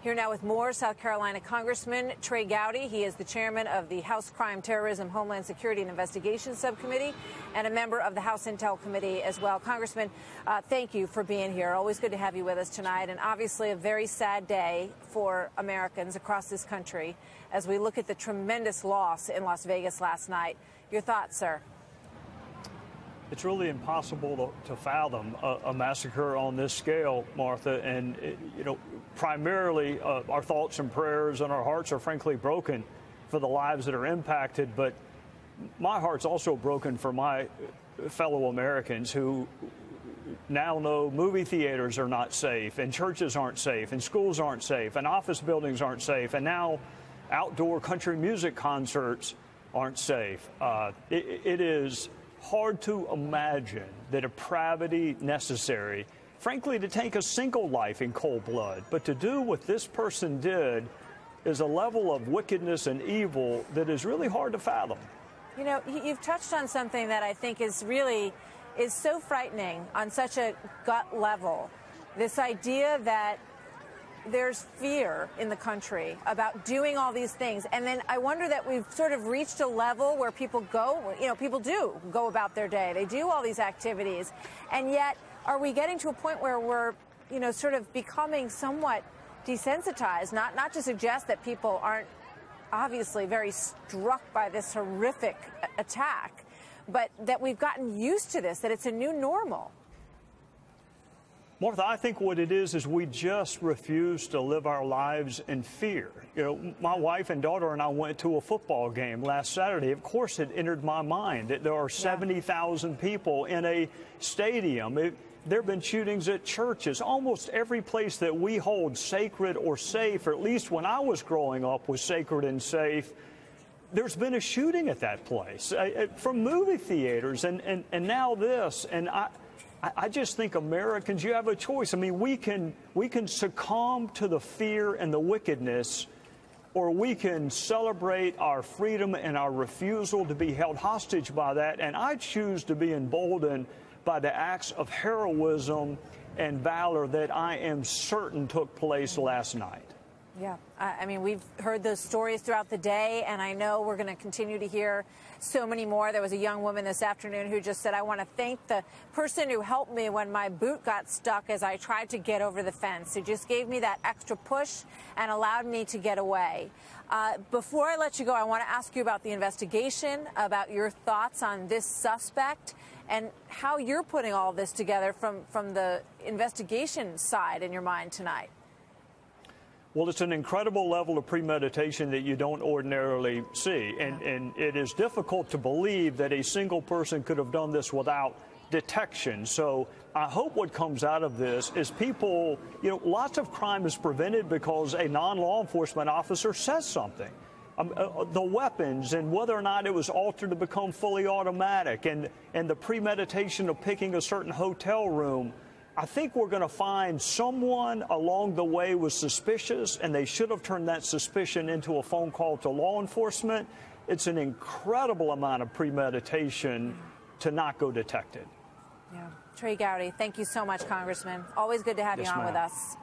Here now with more South Carolina Congressman Trey Gowdy. He is the chairman of the House Crime, Terrorism, Homeland Security and Investigations Subcommittee and a member of the House Intel Committee as well. Congressman, thank you for being here. Always good to have you with us tonight. And obviously a very sad day for Americans across this country as we look at the tremendous loss in Las Vegas last night. Your thoughts, sir? It's really impossible to fathom a massacre on this scale, Martha. And, primarily our thoughts and prayers and our hearts are frankly broken for the lives that are impacted. But my heart's also broken for my fellow Americans who now know movie theaters are not safe and churches aren't safe and schools aren't safe and office buildings aren't safe. And now outdoor country music concerts aren't safe. It is hard to imagine the depravity necessary, frankly, to take a single life in cold blood. But to do what this person did is a level of wickedness and evil that is really hard to fathom. You know, you've touched on something that I think is so frightening on such a gut level. This idea that there's fear in the country about doing all these things. And then I wonder that we've sort of reached a level where people people do go about their day. They do all these activities. And yet, are we getting to a point where we're, sort of becoming somewhat desensitized? Not to suggest that people aren't obviously very struck by this horrific attack, but that we've gotten used to this, that it's a new normal. Martha, I think what it is we just refuse to live our lives in fear. My wife and daughter and I went to a football game last Saturday. Of course, it entered my mind that there are 70,000 people in a stadium. There have been shootings at churches. Almost every place that we hold sacred or safe, or at least when I was growing up was sacred and safe, there's been a shooting at that place. From movie theaters and now this. And I just think Americans, you have a choice. I mean, we can succumb to the fear and the wickedness, or we can celebrate our freedom and our refusal to be held hostage by that. And I choose to be emboldened by the acts of heroism and valor that I am certain took place last night. Yeah, I mean, we've heard those stories throughout the day, and I know we're going to continue to hear so many more. There was a young woman this afternoon who just said, I want to thank the person who helped me when my boot got stuck as I tried to get over the fence, who just gave me that extra push and allowed me to get away. Before I let you go, I want to ask you about the investigation, about your thoughts on this suspect, and how you're putting all this together from the investigation side in your mind tonight. Well, it's an incredible level of premeditation that you don't ordinarily see. And it is difficult to believe that a single person could have done this without detection. So I hope what comes out of this is people, lots of crime is prevented because a non-law enforcement officer says something. The weapons and whether or not it was altered to become fully automatic and the premeditation of picking a certain hotel room. I think we're going to find someone along the way was suspicious, and they should have turned that suspicion into a phone call to law enforcement. It's an incredible amount of premeditation to not go detected. Yeah. Trey Gowdy, thank you so much, Congressman. Always good to have you on with us.